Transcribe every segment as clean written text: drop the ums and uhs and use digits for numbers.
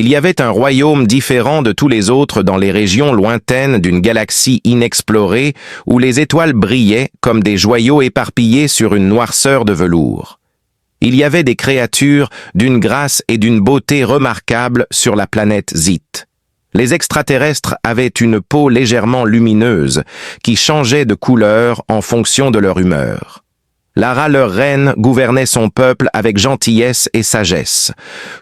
Il y avait un royaume différent de tous les autres dans les régions lointaines d'une galaxie inexplorée où les étoiles brillaient comme des joyaux éparpillés sur une noirceur de velours. Il y avait des créatures d'une grâce et d'une beauté remarquables sur la planète Zit. Les extraterrestres avaient une peau légèrement lumineuse qui changeait de couleur en fonction de leur humeur. Lara, leur reine, gouvernait son peuple avec gentillesse et sagesse.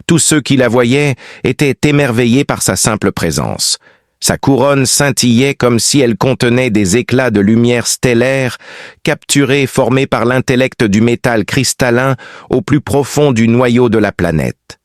Tous ceux qui la voyaient étaient émerveillés par sa simple présence. Sa couronne scintillait comme si elle contenait des éclats de lumière stellaire, capturés et formés par l'intellect du métal cristallin au plus profond du noyau de la planète.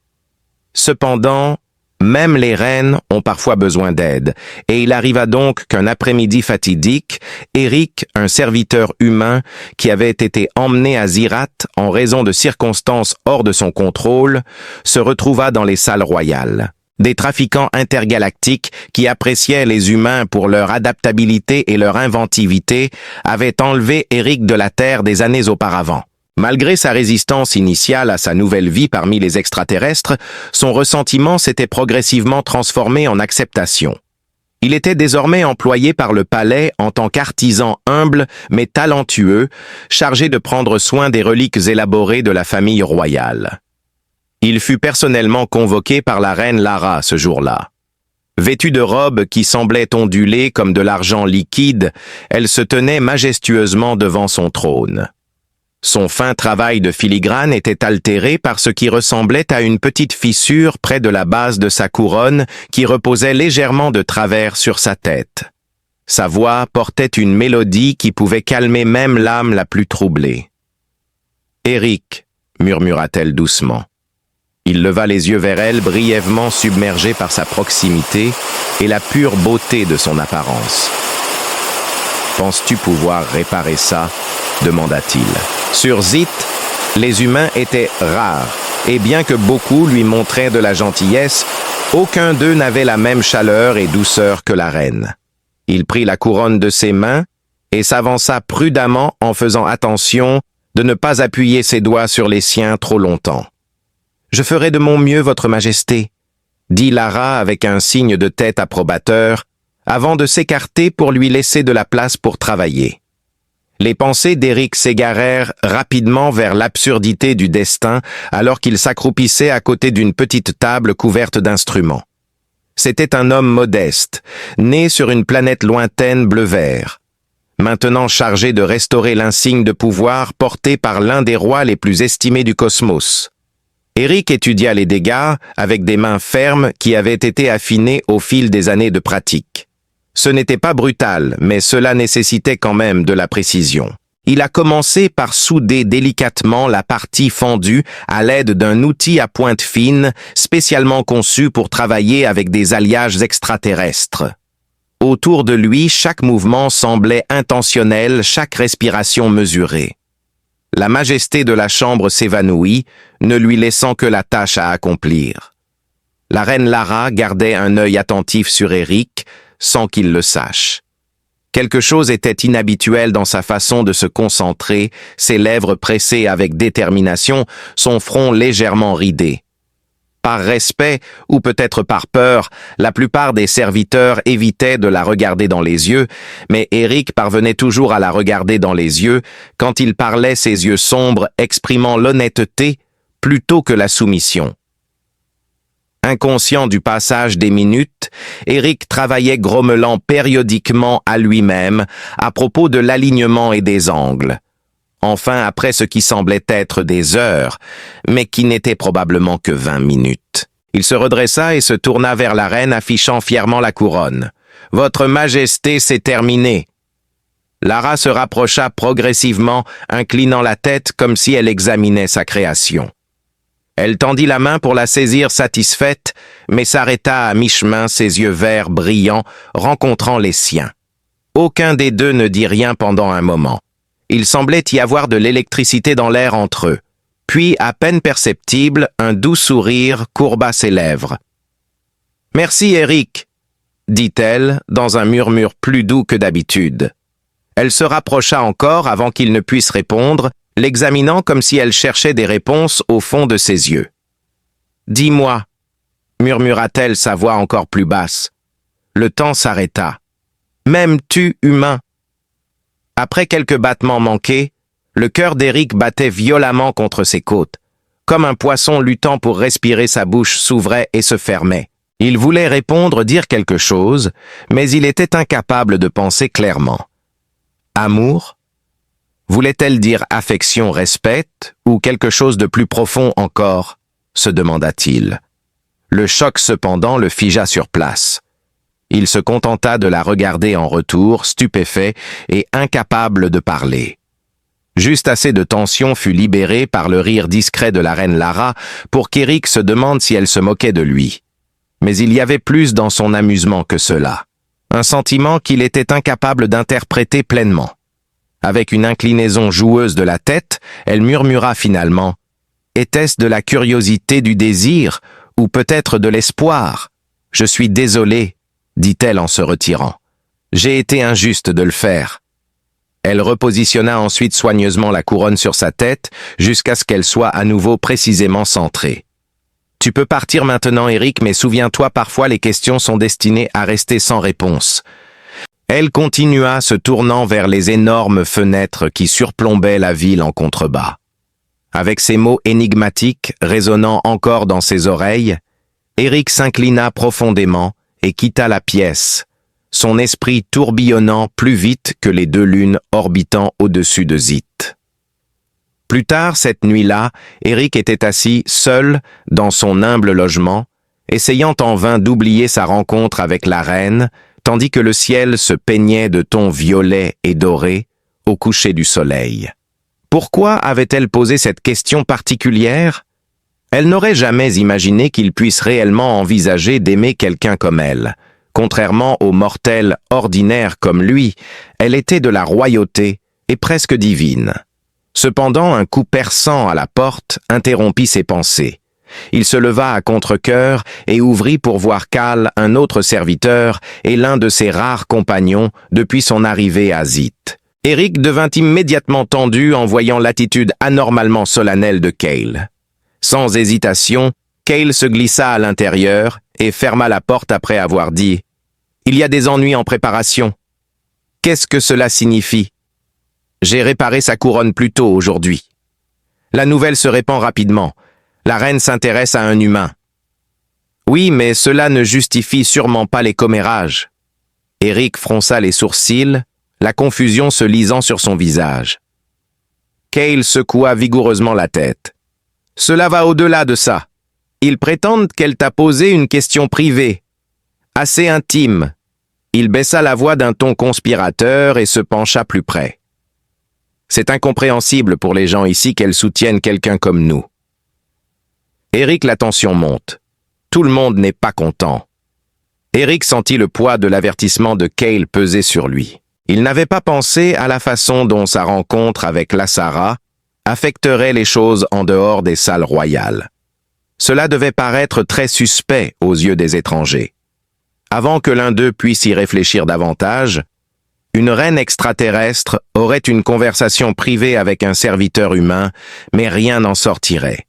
Cependant, même les reines ont parfois besoin d'aide, et il arriva donc qu'un après-midi fatidique, Eric, un serviteur humain qui avait été emmené à Zirat en raison de circonstances hors de son contrôle, se retrouva dans les salles royales. Des trafiquants intergalactiques qui appréciaient les humains pour leur adaptabilité et leur inventivité avaient enlevé Eric de la Terre des années auparavant. Malgré sa résistance initiale à sa nouvelle vie parmi les extraterrestres, son ressentiment s'était progressivement transformé en acceptation. Il était désormais employé par le palais en tant qu'artisan humble mais talentueux, chargé de prendre soin des reliques élaborées de la famille royale. Il fut personnellement convoqué par la reine Lara ce jour-là. Vêtue de robes qui semblaient onduler comme de l'argent liquide, elle se tenait majestueusement devant son trône. Son fin travail de filigrane était altéré par ce qui ressemblait à une petite fissure près de la base de sa couronne qui reposait légèrement de travers sur sa tête. Sa voix portait une mélodie qui pouvait calmer même l'âme la plus troublée. « Eric » murmura-t-elle doucement. Il leva les yeux vers elle, brièvement submergé par sa proximité et la pure beauté de son apparence. « Penses-tu pouvoir réparer ça ?» demanda-t-il. Sur Zit, les humains étaient rares, et bien que beaucoup lui montraient de la gentillesse, aucun d'eux n'avait la même chaleur et douceur que la reine. Il prit la couronne de ses mains et s'avança prudemment en faisant attention de ne pas appuyer ses doigts sur les siens trop longtemps. « Je ferai de mon mieux, Votre Majesté », dit Lara avec un signe de tête approbateur, avant de s'écarter pour lui laisser de la place pour travailler. Les pensées d'Eric s'égarèrent rapidement vers l'absurdité du destin alors qu'il s'accroupissait à côté d'une petite table couverte d'instruments. C'était un homme modeste, né sur une planète lointaine bleu-vert, maintenant chargé de restaurer l'insigne de pouvoir porté par l'un des rois les plus estimés du cosmos. Eric étudia les dégâts avec des mains fermes qui avaient été affinées au fil des années de pratique. Ce n'était pas brutal, mais cela nécessitait quand même de la précision. Il a commencé par souder délicatement la partie fendue à l'aide d'un outil à pointe fine, spécialement conçu pour travailler avec des alliages extraterrestres. Autour de lui, chaque mouvement semblait intentionnel, chaque respiration mesurée. La majesté de la chambre s'évanouit, ne lui laissant que la tâche à accomplir. La reine Lara gardait un œil attentif sur Eric, sans qu'il le sache. Quelque chose était inhabituel dans sa façon de se concentrer, ses lèvres pressées avec détermination, son front légèrement ridé. Par respect, ou peut-être par peur, la plupart des serviteurs évitaient de la regarder dans les yeux, mais Eric parvenait toujours à la regarder dans les yeux quand il parlait, ses yeux sombres exprimant l'honnêteté plutôt que la soumission. Inconscient du passage des minutes, Eric travaillait grommelant périodiquement à lui-même à propos de l'alignement et des angles. Enfin, après ce qui semblait être des heures, mais qui n'était probablement que 20 minutes. Il se redressa et se tourna vers la reine affichant fièrement la couronne. « Votre Majesté, c'est terminé !» Lara se rapprocha progressivement, inclinant la tête comme si elle examinait sa création. Elle tendit la main pour la saisir satisfaite, mais s'arrêta à mi-chemin, ses yeux verts brillants, rencontrant les siens. Aucun des deux ne dit rien pendant un moment. Il semblait y avoir de l'électricité dans l'air entre eux. Puis, à peine perceptible, un doux sourire courba ses lèvres. « Merci, Eric », dit-elle, dans un murmure plus doux que d'habitude. Elle se rapprocha encore avant qu'il ne puisse répondre, l'examinant comme si elle cherchait des réponses au fond de ses yeux. « Dis-moi, » murmura-t-elle sa voix encore plus basse. Le temps s'arrêta. M'aimes-tu, humain? Après quelques battements manqués, le cœur d'Éric battait violemment contre ses côtes. Comme un poisson luttant pour respirer, sa bouche s'ouvrait et se fermait. Il voulait répondre, dire quelque chose, mais il était incapable de penser clairement. Amour? Voulait-elle dire affection, respect, ou quelque chose de plus profond encore? Se demanda-t-il. Le choc cependant le figea sur place. Il se contenta de la regarder en retour, stupéfait et incapable de parler. Juste assez de tension fut libérée par le rire discret de la reine Lara pour qu'Éric se demande si elle se moquait de lui. Mais il y avait plus dans son amusement que cela. Un sentiment qu'il était incapable d'interpréter pleinement. Avec une inclinaison joueuse de la tête, elle murmura finalement « Était-ce de la curiosité, du désir, ou peut-être de l'espoir? Je suis désolée, dit-elle en se retirant. J'ai été injuste de le faire. » Elle repositionna ensuite soigneusement la couronne sur sa tête jusqu'à ce qu'elle soit à nouveau précisément centrée. « Tu peux partir maintenant, Éric, mais souviens-toi, parfois les questions sont destinées à rester sans réponse. » Elle continua, se tournant vers les énormes fenêtres qui surplombaient la ville en contrebas. Avec ces mots énigmatiques résonnant encore dans ses oreilles, Éric s'inclina profondément et quitta la pièce, son esprit tourbillonnant plus vite que les deux lunes orbitant au-dessus de Zit. Plus tard, cette nuit-là, Éric était assis seul dans son humble logement, essayant en vain d'oublier sa rencontre avec la reine, tandis que le ciel se peignait de tons violets et dorés au coucher du soleil. Pourquoi avait-elle posé cette question particulière? Elle n'aurait jamais imaginé qu'il puisse réellement envisager d'aimer quelqu'un comme elle. Contrairement aux mortels ordinaires comme lui, elle était de la royauté et presque divine. Cependant, un coup perçant à la porte interrompit ses pensées. Il se leva à contre-cœur et ouvrit pour voir Cal, un autre serviteur et l'un de ses rares compagnons depuis son arrivée à Zit. Éric devint immédiatement tendu en voyant l'attitude anormalement solennelle de Cale. Sans hésitation, Cale se glissa à l'intérieur et ferma la porte après avoir dit « Il y a des ennuis en préparation. Qu'est-ce que cela signifie? J'ai réparé sa couronne plus tôt aujourd'hui. La nouvelle se répand rapidement. La reine s'intéresse à un humain. Oui, mais cela ne justifie sûrement pas les commérages. » Éric fronça les sourcils, la confusion se lisant sur son visage. Cale secoua vigoureusement la tête. « Cela va au-delà de ça. Ils prétendent qu'elle t'a posé une question privée, assez intime. » Il baissa la voix d'un ton conspirateur et se pencha plus près. « C'est incompréhensible pour les gens ici qu'elle soutienne quelqu'un comme nous. » Éric, la tension monte. Tout le monde n'est pas content. Éric sentit le poids de l'avertissement de Cale peser sur lui. Il n'avait pas pensé à la façon dont sa rencontre avec Lassara affecterait les choses en dehors des salles royales. Cela devait paraître très suspect aux yeux des étrangers. Avant que l'un d'eux puisse y réfléchir davantage, une reine extraterrestre aurait une conversation privée avec un serviteur humain, mais rien n'en sortirait.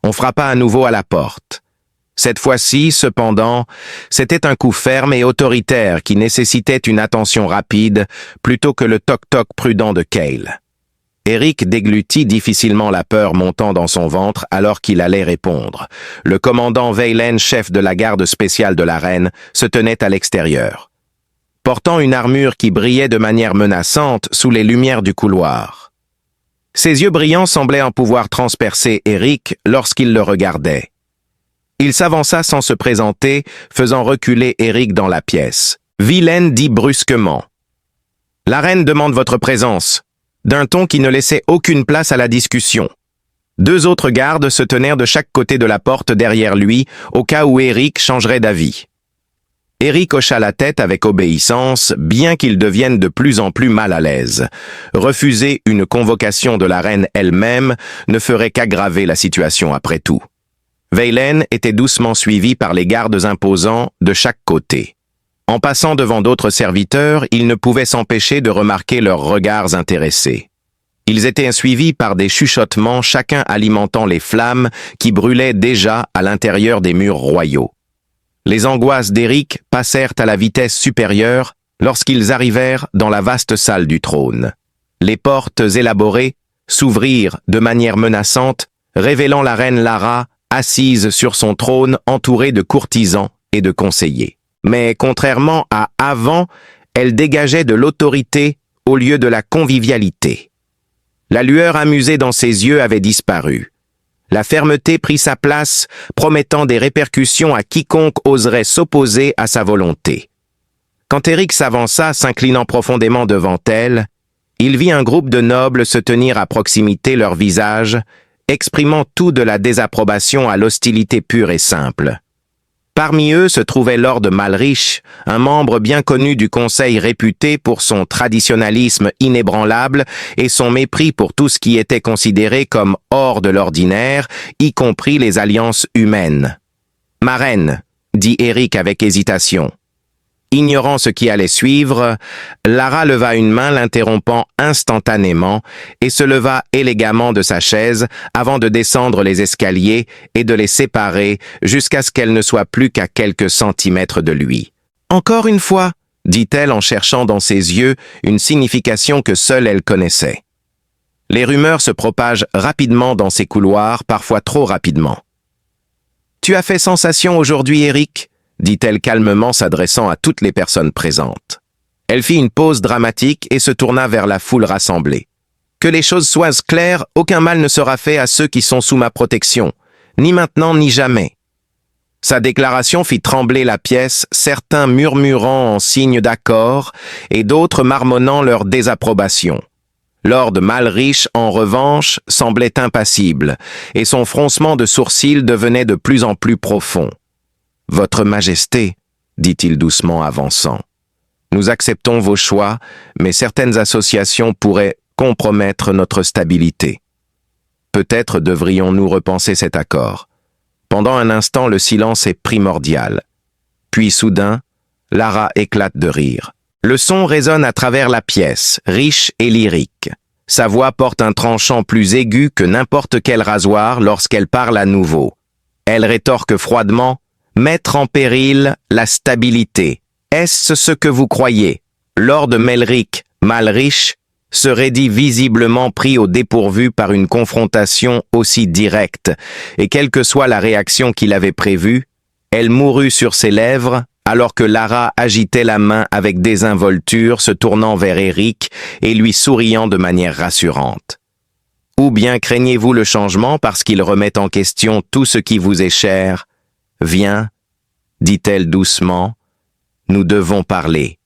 On frappa à nouveau à la porte. Cette fois-ci, cependant, c'était un coup ferme et autoritaire qui nécessitait une attention rapide plutôt que le toc-toc prudent de Cale. Éric déglutit difficilement la peur montant dans son ventre alors qu'il allait répondre. Le commandant Veylen, chef de la garde spéciale de la reine, se tenait à l'extérieur, portant une armure qui brillait de manière menaçante sous les lumières du couloir. Ses yeux brillants semblaient en pouvoir transpercer Éric lorsqu'il le regardait. Il s'avança sans se présenter, faisant reculer Éric dans la pièce. Veylen dit brusquement « La reine demande votre présence », d'un ton qui ne laissait aucune place à la discussion. Deux autres gardes se tenèrent de chaque côté de la porte derrière lui, au cas où Éric changerait d'avis. Éric hocha la tête avec obéissance, bien qu'il devienne de plus en plus mal à l'aise. Refuser une convocation de la reine elle-même ne ferait qu'aggraver la situation après tout. Veylen était doucement suivi par les gardes imposants de chaque côté. En passant devant d'autres serviteurs, il ne pouvait s'empêcher de remarquer leurs regards intéressés. Ils étaient suivis par des chuchotements, chacun alimentant les flammes qui brûlaient déjà à l'intérieur des murs royaux. Les angoisses d'Éric passèrent à la vitesse supérieure lorsqu'ils arrivèrent dans la vaste salle du trône. Les portes élaborées s'ouvrirent de manière menaçante, révélant la reine Lara assise sur son trône entourée de courtisans et de conseillers. Mais contrairement à avant, elle dégageait de l'autorité au lieu de la convivialité. La lueur amusée dans ses yeux avait disparu. La fermeté prit sa place, promettant des répercussions à quiconque oserait s'opposer à sa volonté. Quand Éric s'avança, s'inclinant profondément devant elle, il vit un groupe de nobles se tenir à proximité, leurs visages, exprimant tout de la désapprobation à l'hostilité pure et simple. Parmi eux se trouvait Lord Malrich, un membre bien connu du conseil réputé pour son traditionnalisme inébranlable et son mépris pour tout ce qui était considéré comme hors de l'ordinaire, y compris les alliances humaines. « Ma reine », dit Éric avec hésitation. Ignorant ce qui allait suivre, Lara leva une main l'interrompant instantanément et se leva élégamment de sa chaise avant de descendre les escaliers et de les séparer jusqu'à ce qu'elle ne soit plus qu'à quelques centimètres de lui. « Encore une fois », dit-elle en cherchant dans ses yeux une signification que seule elle connaissait. Les rumeurs se propagent rapidement dans ces couloirs, parfois trop rapidement. « Tu as fait sensation aujourd'hui, Éric ?» dit-elle calmement s'adressant à toutes les personnes présentes. Elle fit une pause dramatique et se tourna vers la foule rassemblée. « Que les choses soient claires, aucun mal ne sera fait à ceux qui sont sous ma protection, ni maintenant ni jamais. » Sa déclaration fit trembler la pièce, certains murmurant en signe d'accord et d'autres marmonnant leur désapprobation. Lord Malrich, en revanche, semblait impassible, et son froncement de sourcils devenait de plus en plus profond. « Votre Majesté, » dit-il doucement avançant, « nous acceptons vos choix, mais certaines associations pourraient compromettre notre stabilité. Peut-être devrions-nous repenser cet accord. » Pendant un instant, le silence est primordial. Puis soudain, Lara éclate de rire. Le son résonne à travers la pièce, riche et lyrique. Sa voix porte un tranchant plus aigu que n'importe quel rasoir lorsqu'elle parle à nouveau. Elle rétorque froidement: « Mettre en péril la stabilité. Est-ce ce que vous croyez? » Lord Malrich serait dit visiblement pris au dépourvu par une confrontation aussi directe, et quelle que soit la réaction qu'il avait prévue, elle mourut sur ses lèvres, alors que Lara agitait la main avec désinvolture, se tournant vers Éric et lui souriant de manière rassurante. « Ou bien craignez-vous le changement parce qu'il remet en question tout ce qui vous est cher? Viens, dit-elle doucement, nous devons parler. »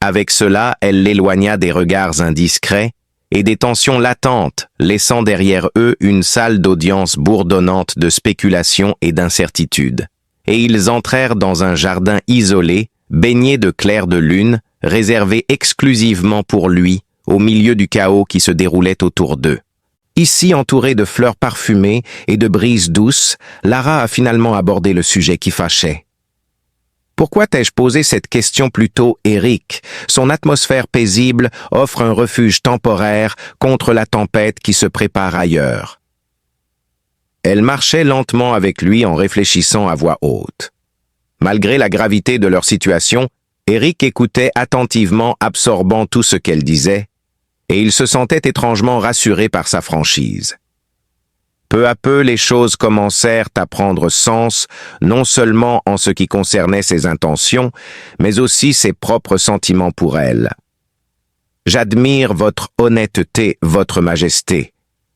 Avec cela, elle l'éloigna des regards indiscrets et des tensions latentes, laissant derrière eux une salle d'audience bourdonnante de spéculation et d'incertitude. Et ils entrèrent dans un jardin isolé, baigné de clairs de lune, réservé exclusivement pour lui, au milieu du chaos qui se déroulait autour d'eux. Ici, entourée de fleurs parfumées et de brises douces, Lara a finalement abordé le sujet qui fâchait. Pourquoi t'ai-je posé cette question plus tôt, Éric? Son atmosphère paisible offre un refuge temporaire contre la tempête qui se prépare ailleurs. Elle marchait lentement avec lui en réfléchissant à voix haute. Malgré la gravité de leur situation, Éric écoutait attentivement, absorbant tout ce qu'elle disait, et il se sentait étrangement rassuré par sa franchise. Peu à peu, les choses commencèrent à prendre sens, non seulement en ce qui concernait ses intentions, mais aussi ses propres sentiments pour elle. « J'admire votre honnêteté, votre majesté, »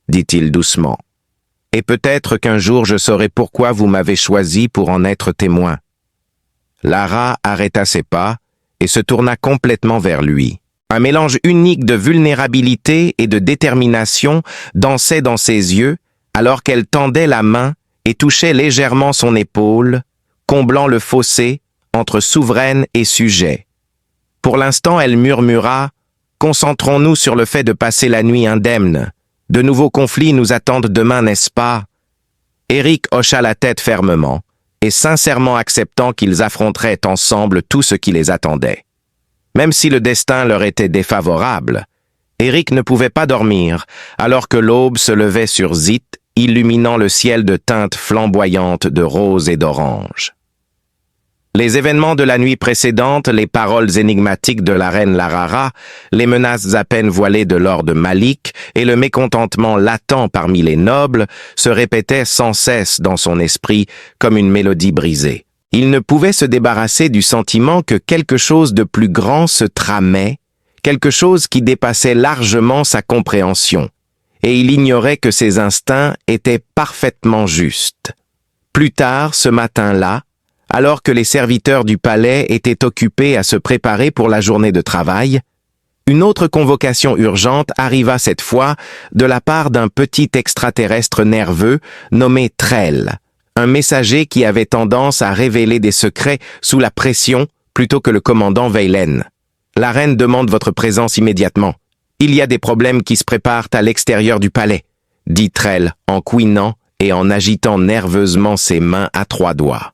dit-il doucement. « Et peut-être qu'un jour je saurai pourquoi vous m'avez choisi pour en être témoin. » Lara arrêta ses pas et se tourna complètement vers lui. Un mélange unique de vulnérabilité et de détermination dansait dans ses yeux, alors qu'elle tendait la main et touchait légèrement son épaule, comblant le fossé entre souveraine et sujet. Pour l'instant, elle murmura « Concentrons-nous sur le fait de passer la nuit indemne. De nouveaux conflits nous attendent demain, n'est-ce pas ?» Éric hocha la tête fermement et sincèrement acceptant qu'ils affronteraient ensemble tout ce qui les attendait. Même si le destin leur était défavorable, Éric ne pouvait pas dormir, alors que l'aube se levait sur Zit, illuminant le ciel de teintes flamboyantes de rose et d'orange. Les événements de la nuit précédente, les paroles énigmatiques de la reine Larara, les menaces à peine voilées de Lord Malik et le mécontentement latent parmi les nobles se répétaient sans cesse dans son esprit comme une mélodie brisée. Il ne pouvait se débarrasser du sentiment que quelque chose de plus grand se tramait, quelque chose qui dépassait largement sa compréhension, et il ignorait que ses instincts étaient parfaitement justes. Plus tard, ce matin-là, alors que les serviteurs du palais étaient occupés à se préparer pour la journée de travail, une autre convocation urgente arriva cette fois de la part d'un petit extraterrestre nerveux nommé Trell, un messager qui avait tendance à révéler des secrets sous la pression plutôt que le commandant Veylen. « La reine demande votre présence immédiatement. Il y a des problèmes qui se préparent à l'extérieur du palais, » dit Trell en couinant et en agitant nerveusement ses mains à 3 doigts.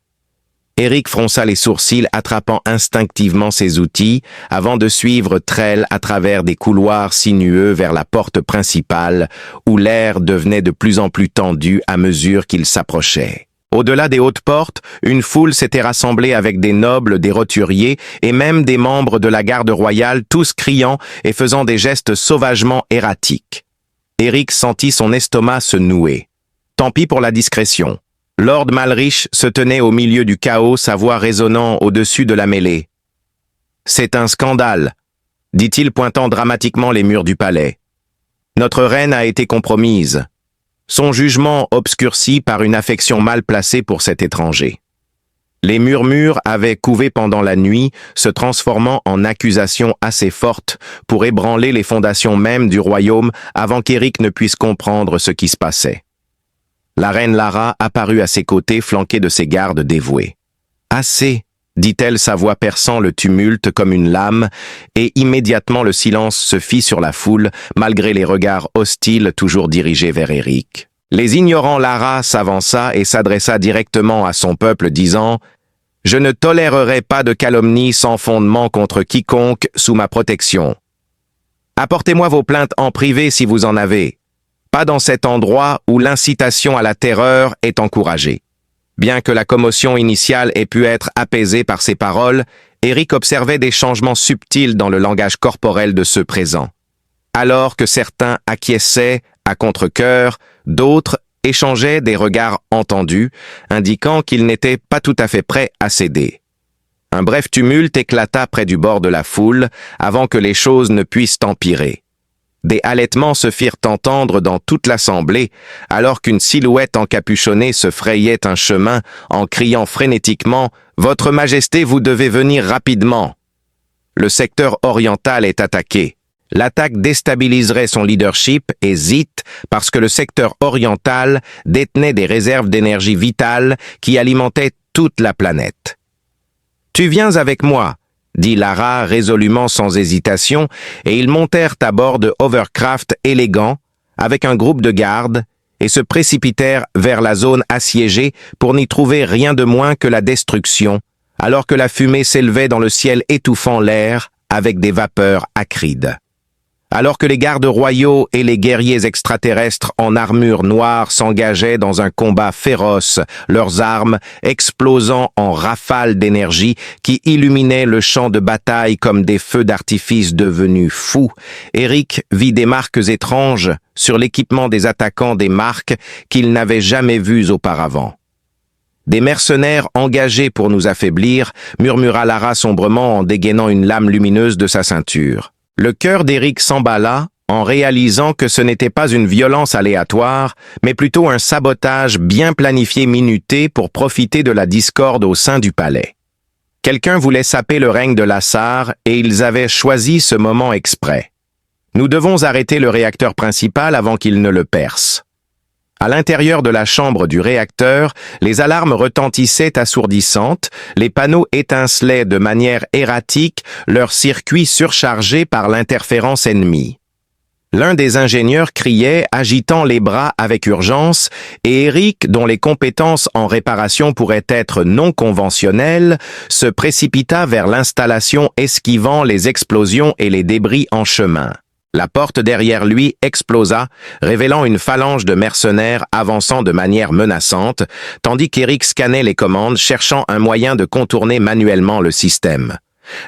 Eric fronça les sourcils, attrapant instinctivement ses outils, avant de suivre Trell à travers des couloirs sinueux vers la porte principale, où l'air devenait de plus en plus tendu à mesure qu'il s'approchait. Au-delà des hautes portes, une foule s'était rassemblée avec des nobles, des roturiers et même des membres de la garde royale, tous criant et faisant des gestes sauvagement erratiques. Eric sentit son estomac se nouer. Tant pis pour la discrétion. Lord Malrich se tenait au milieu du chaos, sa voix résonnant au-dessus de la mêlée. « C'est un scandale », dit-il pointant dramatiquement les murs du palais. « Notre reine a été compromise. Son jugement obscurci par une affection mal placée pour cet étranger. » Les murmures avaient couvé pendant la nuit, se transformant en accusations assez fortes pour ébranler les fondations mêmes du royaume avant qu'Éric ne puisse comprendre ce qui se passait. La reine Lara apparut à ses côtés, flanquée de ses gardes dévoués. « Assez !» dit-elle, sa voix perçant le tumulte comme une lame, et immédiatement le silence se fit sur la foule, malgré les regards hostiles toujours dirigés vers Eric. Les ignorants Lara s'avança et s'adressa directement à son peuple, disant « Je ne tolérerai pas de calomnie sans fondement contre quiconque sous ma protection. Apportez-moi vos plaintes en privé si vous en avez. Pas dans cet endroit où l'incitation à la terreur est encouragée. » Bien que la commotion initiale ait pu être apaisée par ces paroles, Eric observait des changements subtils dans le langage corporel de ceux présents. Alors que certains acquiesçaient à contre-cœur, d'autres échangeaient des regards entendus, indiquant qu'ils n'étaient pas tout à fait prêts à céder. Un bref tumulte éclata près du bord de la foule, avant que les choses ne puissent empirer. Des halètements se firent entendre dans toute l'assemblée, alors qu'une silhouette encapuchonnée se frayait un chemin en criant frénétiquement « Votre Majesté, vous devez venir rapidement !» Le secteur oriental est attaqué. L'attaque déstabiliserait son leadership et Zit parce que le secteur oriental détenait des réserves d'énergie vitale qui alimentaient toute la planète. « Tu viens avec moi !» dit Lara résolument sans hésitation, et ils montèrent à bord de Hovercraft élégant, avec un groupe de gardes, et se précipitèrent vers la zone assiégée pour n'y trouver rien de moins que la destruction, alors que la fumée s'élevait dans le ciel étouffant l'air avec des vapeurs acrides. Alors que les gardes royaux et les guerriers extraterrestres en armure noire s'engageaient dans un combat féroce, leurs armes explosant en rafales d'énergie qui illuminaient le champ de bataille comme des feux d'artifice devenus fous, Eric vit des marques étranges sur l'équipement des attaquants des marques qu'il n'avait jamais vues auparavant. « Des mercenaires engagés pour nous affaiblir », murmura Lara sombrement en dégainant une lame lumineuse de sa ceinture. Le cœur d'Eric s'emballa en réalisant que ce n'était pas une violence aléatoire, mais plutôt un sabotage bien planifié minuté pour profiter de la discorde au sein du palais. Quelqu'un voulait saper le règne de Lassar et ils avaient choisi ce moment exprès. Nous devons arrêter le réacteur principal avant qu'il ne le perce. À l'intérieur de la chambre du réacteur, les alarmes retentissaient assourdissantes, les panneaux étincelaient de manière erratique, leurs circuits surchargés par l'interférence ennemie. L'un des ingénieurs criait, agitant les bras avec urgence, et Eric, dont les compétences en réparation pourraient être non conventionnelles, se précipita vers l'installation esquivant les explosions et les débris en chemin. La porte derrière lui explosa, révélant une phalange de mercenaires avançant de manière menaçante, tandis qu'Eric scannait les commandes, cherchant un moyen de contourner manuellement le système.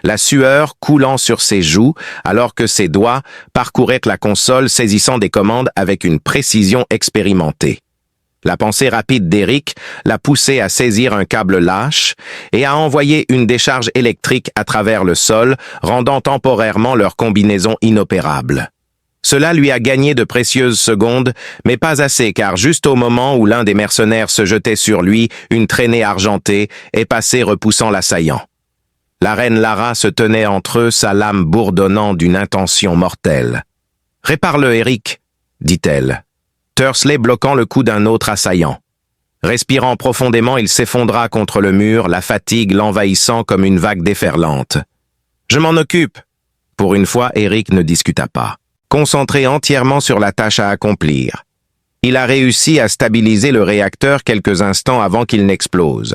La sueur coulant sur ses joues, alors que ses doigts parcouraient la console, saisissant des commandes avec une précision expérimentée. La pensée rapide d'Eric l'a poussé à saisir un câble lâche et à envoyer une décharge électrique à travers le sol, rendant temporairement leur combinaison inopérable. Cela lui a gagné de précieuses secondes, mais pas assez, car juste au moment où l'un des mercenaires se jetait sur lui, une traînée argentée est passée, repoussant l'assaillant. La reine Lara se tenait entre eux, sa lame bourdonnant d'une intention mortelle. « Répare-le, Eric, » dit-elle. Tursley bloquant le cou d'un autre assaillant. Respirant profondément, il s'effondra contre le mur, la fatigue l'envahissant comme une vague déferlante. « Je m'en occupe !» Pour une fois, Eric ne discuta pas. Concentré entièrement sur la tâche à accomplir. Il a réussi à stabiliser le réacteur quelques instants avant qu'il n'explose.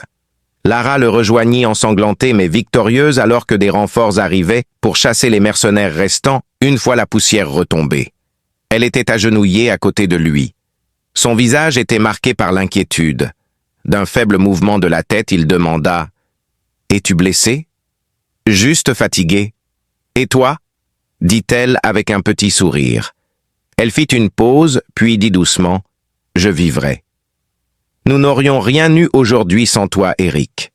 Lara le rejoignit ensanglantée mais victorieuse alors que des renforts arrivaient pour chasser les mercenaires restants une fois la poussière retombée. Elle était agenouillée à côté de lui. Son visage était marqué par l'inquiétude. D'un faible mouvement de la tête, il demanda « Es-tu blessé ?»« Juste fatigué. »« Et toi ?» dit-elle avec un petit sourire. Elle fit une pause, puis dit doucement « Je vivrai. » Nous n'aurions rien eu aujourd'hui sans toi, Eric.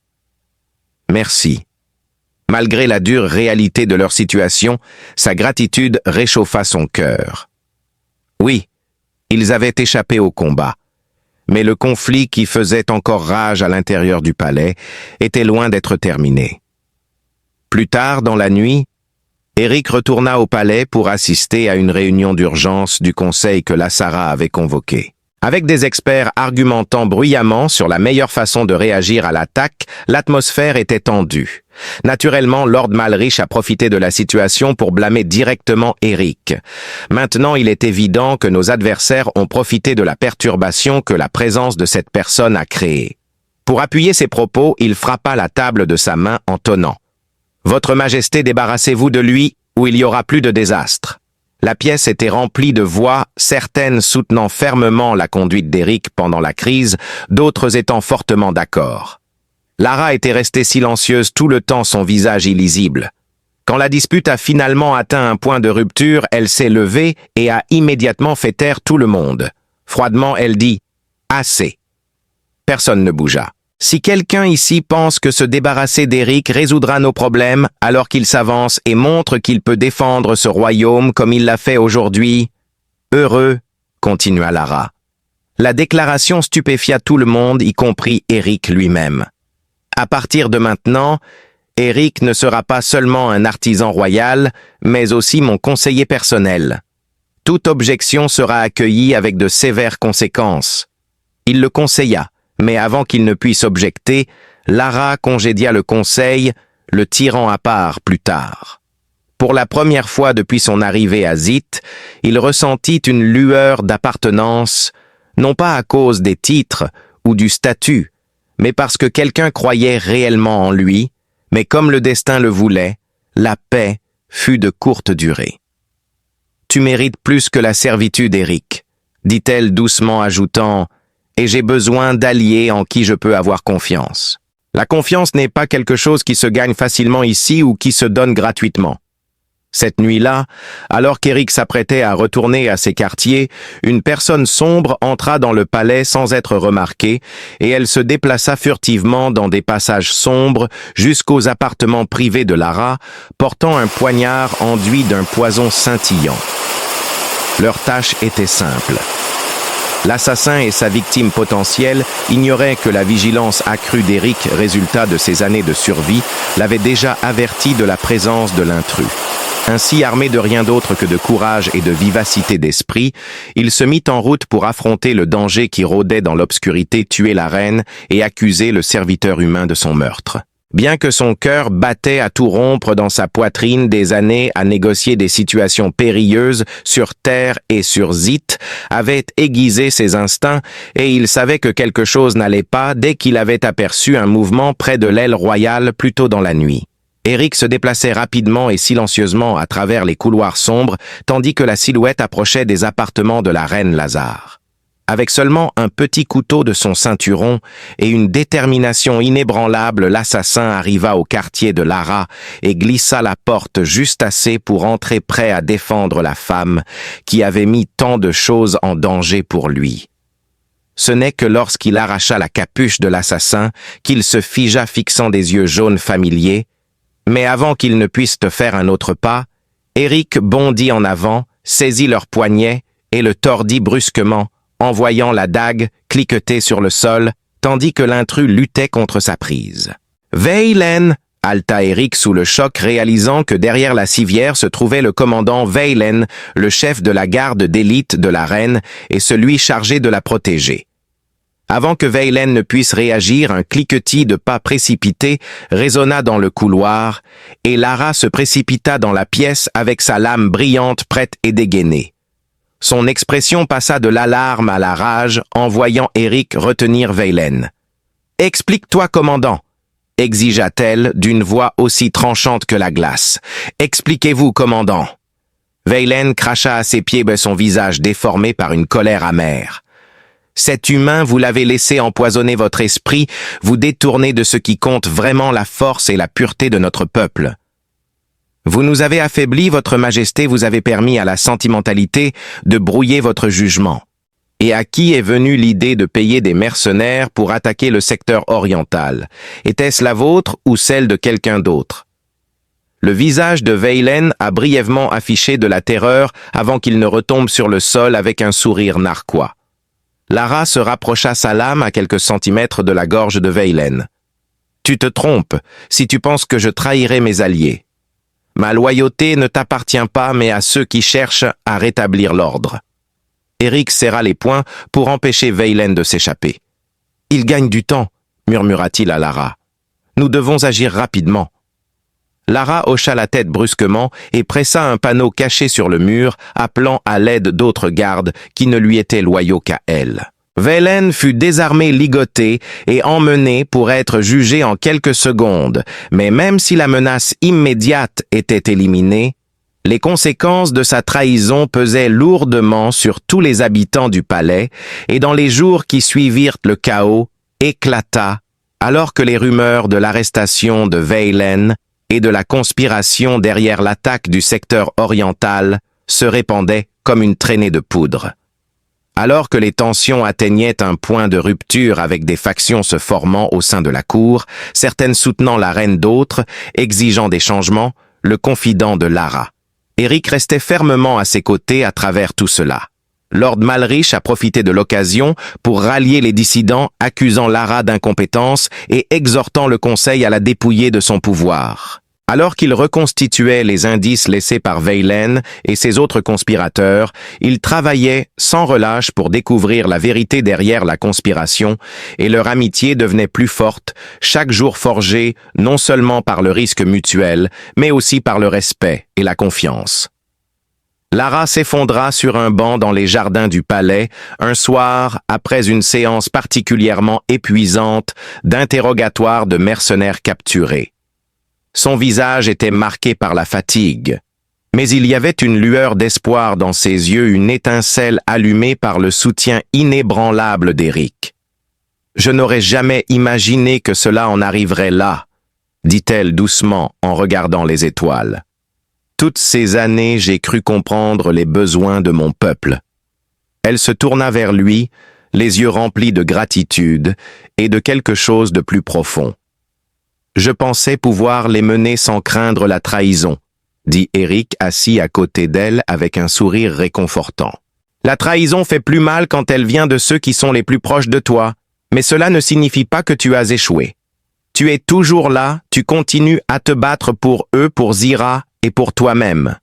Merci. Malgré la dure réalité de leur situation, sa gratitude réchauffa son cœur. Oui, ils avaient échappé au combat, mais le conflit qui faisait encore rage à l'intérieur du palais était loin d'être terminé. Plus tard dans la nuit, Eric retourna au palais pour assister à une réunion d'urgence du conseil que Lassara avait convoqué. Avec des experts argumentant bruyamment sur la meilleure façon de réagir à l'attaque, l'atmosphère était tendue. Naturellement, Lord Malrich a profité de la situation pour blâmer directement Eric. Maintenant, il est évident que nos adversaires ont profité de la perturbation que la présence de cette personne a créée. Pour appuyer ses propos, il frappa la table de sa main en tonnant. « Votre Majesté, débarrassez-vous de lui, ou il y aura plus de désastre. » La pièce était remplie de voix, certaines soutenant fermement la conduite d'Eric pendant la crise, d'autres étant fortement d'accord. Lara était restée silencieuse tout le temps, son visage illisible. Quand la dispute a finalement atteint un point de rupture, elle s'est levée et a immédiatement fait taire tout le monde. Froidement, elle dit « Assez ». Personne ne bougea. Si quelqu'un ici pense que se débarrasser d'Eric résoudra nos problèmes alors qu'il s'avance et montre qu'il peut défendre ce royaume comme il l'a fait aujourd'hui, heureux, continua Lara. La déclaration stupéfia tout le monde, y compris Eric lui-même. À partir de maintenant, Eric ne sera pas seulement un artisan royal, mais aussi mon conseiller personnel. Toute objection sera accueillie avec de sévères conséquences. Il le conseilla. Mais avant qu'il ne puisse objecter, Lara congédia le conseil, le tirant à part plus tard. Pour la première fois depuis son arrivée à Zit, il ressentit une lueur d'appartenance, non pas à cause des titres ou du statut, mais parce que quelqu'un croyait réellement en lui, mais comme le destin le voulait, la paix fut de courte durée. « Tu mérites plus que la servitude, Eric, » dit-elle doucement, ajoutant « Et j'ai besoin d'alliés en qui je peux avoir confiance. La confiance n'est pas quelque chose qui se gagne facilement ici ou qui se donne gratuitement. » Cette nuit-là, alors qu'Eric s'apprêtait à retourner à ses quartiers, une personne sombre entra dans le palais sans être remarquée et elle se déplaça furtivement dans des passages sombres jusqu'aux appartements privés de Lara, portant un poignard enduit d'un poison scintillant. Leur tâche était simple. L'assassin et sa victime potentielle ignoraient que la vigilance accrue d'Eric, résultat de ses années de survie, l'avait déjà averti de la présence de l'intrus. Ainsi, armé de rien d'autre que de courage et de vivacité d'esprit, il se mit en route pour affronter le danger qui rôdait dans l'obscurité, tuer la reine et accuser le serviteur humain de son meurtre. Bien que son cœur battait à tout rompre dans sa poitrine, des années à négocier des situations périlleuses sur Terre et sur Zit avaient aiguisé ses instincts et il savait que quelque chose n'allait pas dès qu'il avait aperçu un mouvement près de l'aile royale plus tôt dans la nuit. Eric se déplaçait rapidement et silencieusement à travers les couloirs sombres, tandis que la silhouette approchait des appartements de la reine Lazare. Avec seulement un petit couteau de son ceinturon et une détermination inébranlable, l'assassin arriva au quartier de Lara et glissa la porte juste assez pour entrer prêt à défendre la femme qui avait mis tant de choses en danger pour lui. Ce n'est que lorsqu'il arracha la capuche de l'assassin qu'il se figea fixant des yeux jaunes familiers, mais avant qu'il ne puisse te faire un autre pas, Eric bondit en avant, saisit leur poignet et le tordit brusquement, en voyant la dague cliqueter sur le sol, tandis que l'intrus luttait contre sa prise. « Veylen !» halta Eric sous le choc, réalisant que derrière la civière se trouvait le commandant Veylen, le chef de la garde d'élite de la reine et celui chargé de la protéger. Avant que Veylen ne puisse réagir, un cliquetis de pas précipités résonna dans le couloir, et Lara se précipita dans la pièce avec sa lame brillante prête et dégainée. Son expression passa de l'alarme à la rage en voyant Eric retenir Veylen. « Explique-toi, commandant !» exigea-t-elle d'une voix aussi tranchante que la glace. « Expliquez-vous, commandant !» Veylen cracha à ses pieds son visage déformé par une colère amère. « Cet humain, vous l'avez laissé empoisonner votre esprit, vous détourner de ce qui compte vraiment la force et la pureté de notre peuple. Vous nous avez affaiblis, votre majesté, vous avez permis à la sentimentalité de brouiller votre jugement. Et à qui est venue l'idée de payer des mercenaires pour attaquer le secteur oriental? Était-ce la vôtre ou celle de quelqu'un d'autre? » Le visage de Veylen a brièvement affiché de la terreur avant qu'il ne retombe sur le sol avec un sourire narquois. Lara se rapprocha sa lame à quelques centimètres de la gorge de Veylen. « Tu te trompes si tu penses que je trahirai mes alliés. Ma loyauté ne t'appartient pas, mais à ceux qui cherchent à rétablir l'ordre. » Eric serra les poings pour empêcher Veylen de s'échapper. « Il gagne du temps, » murmura-t-il à Lara. « Nous devons agir rapidement. » Lara hocha la tête brusquement et pressa un panneau caché sur le mur, appelant à l'aide d'autres gardes qui ne lui étaient loyaux qu'à elle. Veylen fut désarmé, ligoté et emmené pour être jugé en quelques secondes, mais même si la menace immédiate était éliminée, les conséquences de sa trahison pesaient lourdement sur tous les habitants du palais, et dans les jours qui suivirent, le chaos éclata alors que les rumeurs de l'arrestation de Veylen et de la conspiration derrière l'attaque du secteur oriental se répandaient comme une traînée de poudre. Alors que les tensions atteignaient un point de rupture avec des factions se formant au sein de la cour, certaines soutenant la reine, d'autres exigeant des changements, le confident de Lara. Eric restait fermement à ses côtés à travers tout cela. Lord Malrich a profité de l'occasion pour rallier les dissidents, accusant Lara d'incompétence et exhortant le conseil à la dépouiller de son pouvoir. Alors qu'il reconstituait les indices laissés par Veylen et ses autres conspirateurs, il travaillait sans relâche pour découvrir la vérité derrière la conspiration, et leur amitié devenait plus forte, chaque jour forgée non seulement par le risque mutuel, mais aussi par le respect et la confiance. Lara s'effondra sur un banc dans les jardins du palais, un soir après une séance particulièrement épuisante d'interrogatoire de mercenaires capturés. Son visage était marqué par la fatigue, mais il y avait une lueur d'espoir dans ses yeux, une étincelle allumée par le soutien inébranlable d'Eric. « Je n'aurais jamais imaginé que cela en arriverait là, » dit-elle doucement en regardant les étoiles. « Toutes ces années, j'ai cru comprendre les besoins de mon peuple. » Elle se tourna vers lui, les yeux remplis de gratitude et de quelque chose de plus profond. Je pensais pouvoir les mener sans craindre la trahison, dit Eric assis à côté d'elle avec un sourire réconfortant. La trahison fait plus mal quand elle vient de ceux qui sont les plus proches de toi, mais cela ne signifie pas que tu as échoué. Tu es toujours là, tu continues à te battre pour eux, pour Zira et pour toi-même.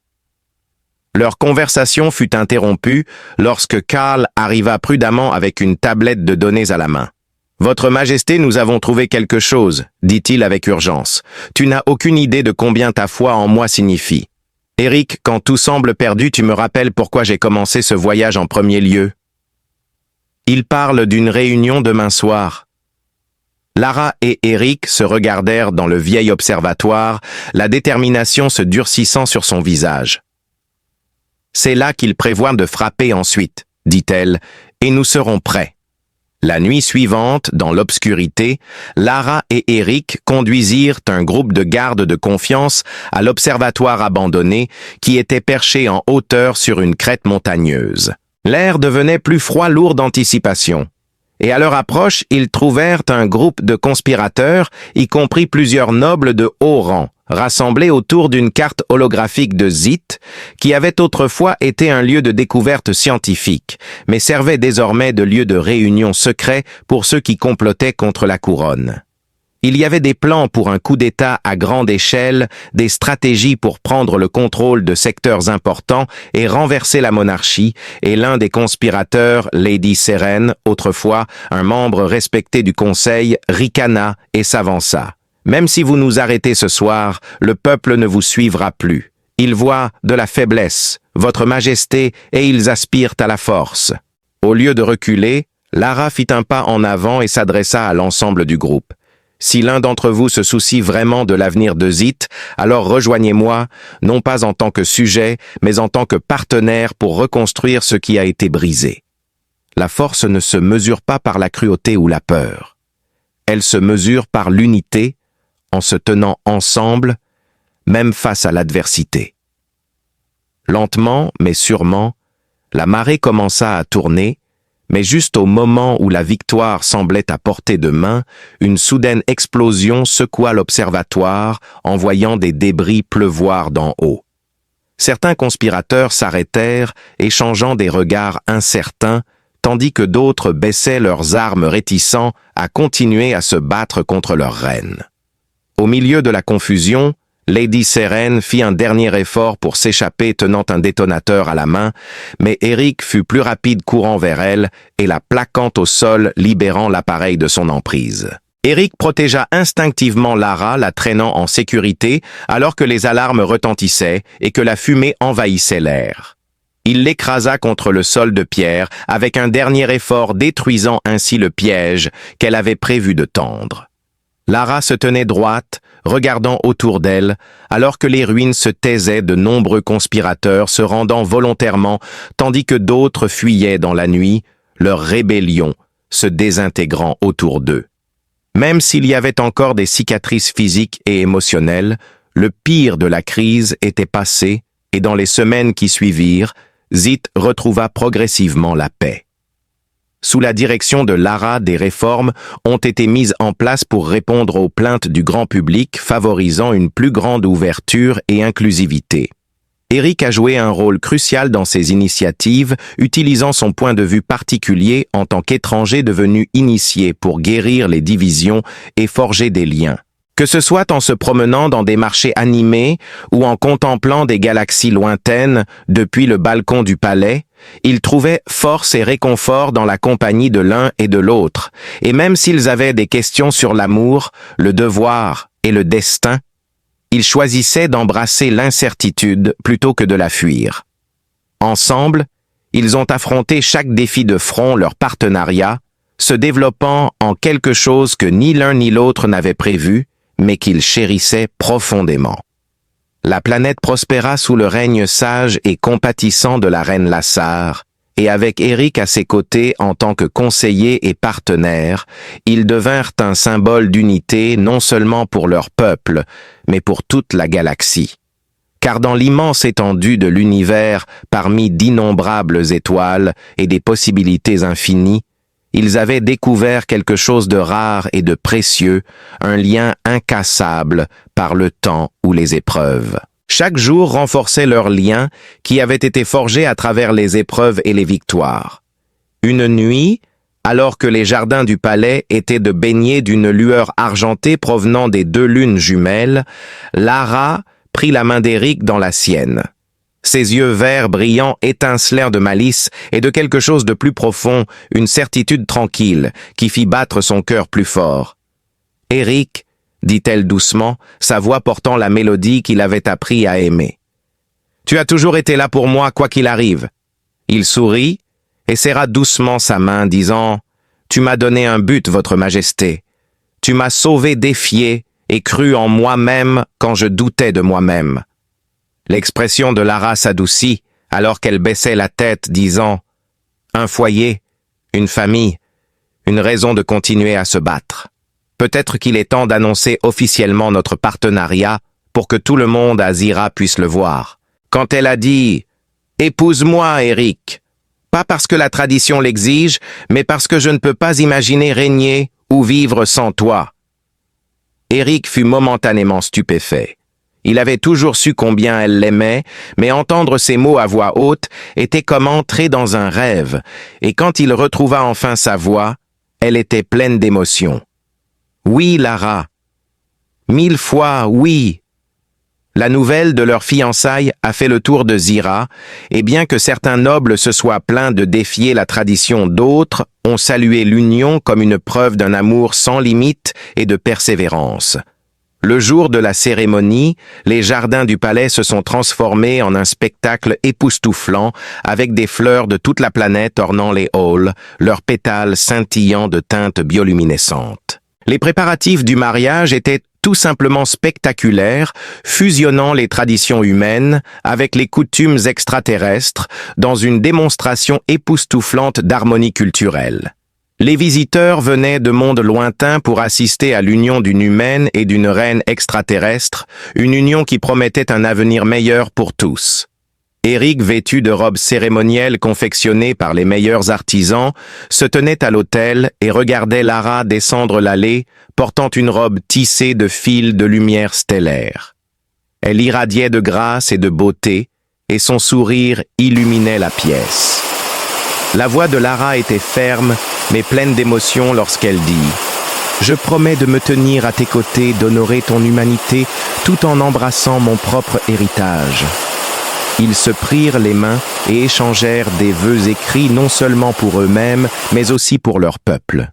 Leur conversation fut interrompue lorsque Karl arriva prudemment avec une tablette de données à la main. « Votre Majesté, nous avons trouvé quelque chose, » dit-il avec urgence. « Tu n'as aucune idée de combien ta foi en moi signifie. Eric, quand tout semble perdu, tu me rappelles pourquoi j'ai commencé ce voyage en premier lieu. » Il parle d'une réunion demain soir. Lara et Eric se regardèrent dans le vieil observatoire, la détermination se durcissant sur son visage. « C'est là qu'il prévoit de frapper ensuite, » dit-elle, « et nous serons prêts. » La nuit suivante, dans l'obscurité, Lara et Eric conduisirent un groupe de gardes de confiance à l'observatoire abandonné qui était perché en hauteur sur une crête montagneuse. L'air devenait plus froid, lourd d'anticipation. Et à leur approche, ils trouvèrent un groupe de conspirateurs, y compris plusieurs nobles de haut rang, rassemblés autour d'une carte holographique de Zit, qui avait autrefois été un lieu de découverte scientifique, mais servait désormais de lieu de réunion secret pour ceux qui complotaient contre la couronne. Il y avait des plans pour un coup d'État à grande échelle, des stratégies pour prendre le contrôle de secteurs importants et renverser la monarchie, et l'un des conspirateurs, Lady Seren, autrefois un membre respecté du Conseil, ricana et s'avança. « Même si vous nous arrêtez ce soir, le peuple ne vous suivra plus. Ils voient de la faiblesse, votre majesté, et ils aspirent à la force. » Au lieu de reculer, Lara fit un pas en avant et s'adressa à l'ensemble du groupe. Si l'un d'entre vous se soucie vraiment de l'avenir de Zit, alors rejoignez-moi, non pas en tant que sujet, mais en tant que partenaire pour reconstruire ce qui a été brisé. La force ne se mesure pas par la cruauté ou la peur. Elle se mesure par l'unité, en se tenant ensemble, même face à l'adversité. Lentement, mais sûrement, la marée commença à tourner, mais juste au moment où la victoire semblait à portée de main, une soudaine explosion secoua l'observatoire, envoyant des débris pleuvoir d'en haut. Certains conspirateurs s'arrêtèrent, échangeant des regards incertains, tandis que d'autres baissaient leurs armes réticents à continuer à se battre contre leur reine. Au milieu de la confusion, Lady Seren fit un dernier effort pour s'échapper tenant un détonateur à la main, mais Eric fut plus rapide courant vers elle et la plaquant au sol, libérant l'appareil de son emprise. Eric protégea instinctivement Lara, la traînant en sécurité, alors que les alarmes retentissaient et que la fumée envahissait l'air. Il l'écrasa contre le sol de pierre avec un dernier effort détruisant ainsi le piège qu'elle avait prévu de tendre. Lara se tenait droite, regardant autour d'elle, alors que les ruines se taisaient de nombreux conspirateurs se rendant volontairement, tandis que d'autres fuyaient dans la nuit, leur rébellion se désintégrant autour d'eux. Même s'il y avait encore des cicatrices physiques et émotionnelles, le pire de la crise était passé, et dans les semaines qui suivirent, Zit retrouva progressivement la paix. Sous la direction de Lara, des réformes ont été mises en place pour répondre aux plaintes du grand public, favorisant une plus grande ouverture et inclusivité. Eric a joué un rôle crucial dans ces initiatives, utilisant son point de vue particulier en tant qu'étranger devenu initié pour guérir les divisions et forger des liens. Que ce soit en se promenant dans des marchés animés ou en contemplant des galaxies lointaines depuis le balcon du palais, il trouvait force et réconfort dans la compagnie de l'un et de l'autre, et même s'ils avaient des questions sur l'amour, le devoir et le destin, il choisissait d'embrasser l'incertitude plutôt que de la fuir. Ensemble, ils ont affronté chaque défi de front leur partenariat, se développant en quelque chose que ni l'un ni l'autre n'avait prévu, mais qu'ils chérissaient profondément. La planète prospéra sous le règne sage et compatissant de la reine Lassar, et avec Eric à ses côtés en tant que conseiller et partenaire, ils devinrent un symbole d'unité non seulement pour leur peuple, mais pour toute la galaxie. Car dans l'immense étendue de l'univers, parmi d'innombrables étoiles et des possibilités infinies, ils avaient découvert quelque chose de rare et de précieux, un lien incassable par le temps ou les épreuves. Chaque jour renforçait leur lien qui avait été forgé à travers les épreuves et les victoires. Une nuit, alors que les jardins du palais étaient de baignés d'une lueur argentée provenant des deux lunes jumelles, Lara prit la main d'Eric dans la sienne. Ses yeux verts brillants étincelèrent de malice et de quelque chose de plus profond, une certitude tranquille, qui fit battre son cœur plus fort. « Eric, » dit-elle doucement, sa voix portant la mélodie qu'il avait appris à aimer. « Tu as toujours été là pour moi, quoi qu'il arrive. » Il sourit et serra doucement sa main, disant « Tu m'as donné un but, votre majesté. Tu m'as sauvé défié et cru en moi-même quand je doutais de moi-même. » L'expression de Lara s'adoucit alors qu'elle baissait la tête, disant « Un foyer, une famille, une raison de continuer à se battre. Peut-être qu'il est temps d'annoncer officiellement notre partenariat pour que tout le monde à Zira puisse le voir. » Quand elle a dit « Épouse-moi, Eric », pas parce que la tradition l'exige, mais parce que je ne peux pas imaginer régner ou vivre sans toi. Eric fut momentanément stupéfait. Il avait toujours su combien elle l'aimait, mais entendre ces mots à voix haute était comme entrer dans un rêve, et quand il retrouva enfin sa voix, elle était pleine d'émotion. « Oui, Lara. 1000 fois oui. » La nouvelle de leur fiançailles a fait le tour de Zira, et bien que certains nobles se soient plaints de défier la tradition, d'autres ont salué l'union comme une preuve d'un amour sans limite et de persévérance. Le jour de la cérémonie, les jardins du palais se sont transformés en un spectacle époustouflant, avec des fleurs de toute la planète ornant les halls, leurs pétales scintillant de teintes bioluminescentes. Les préparatifs du mariage étaient tout simplement spectaculaires, fusionnant les traditions humaines avec les coutumes extraterrestres dans une démonstration époustouflante d'harmonie culturelle. Les visiteurs venaient de mondes lointains pour assister à l'union d'une humaine et d'une reine extraterrestre, une union qui promettait un avenir meilleur pour tous. Eric, vêtu de robes cérémonielles confectionnées par les meilleurs artisans, se tenait à l'autel et regardait Lara descendre l'allée, portant une robe tissée de fils de lumière stellaire. Elle irradiait de grâce et de beauté, et son sourire illuminait la pièce. La voix de Lara était ferme, mais pleine d'émotion lorsqu'elle dit « Je promets de me tenir à tes côtés, d'honorer ton humanité, tout en embrassant mon propre héritage. » Ils se prirent les mains et échangèrent des vœux écrits non seulement pour eux-mêmes, mais aussi pour leur peuple.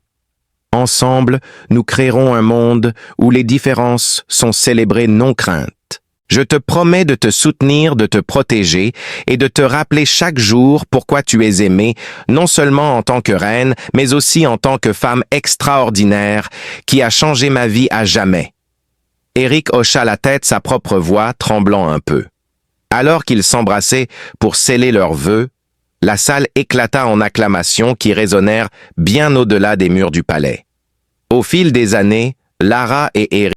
Ensemble, nous créerons un monde où les différences sont célébrées non craintes. Je te promets de te soutenir, de te protéger et de te rappeler chaque jour pourquoi tu es aimée, non seulement en tant que reine, mais aussi en tant que femme extraordinaire qui a changé ma vie à jamais. Eric hocha la tête, sa propre voix tremblant un peu. Alors qu'ils s'embrassaient pour sceller leurs vœux, la salle éclata en acclamations qui résonnèrent bien au-delà des murs du palais. Au fil des années, Lara et Eric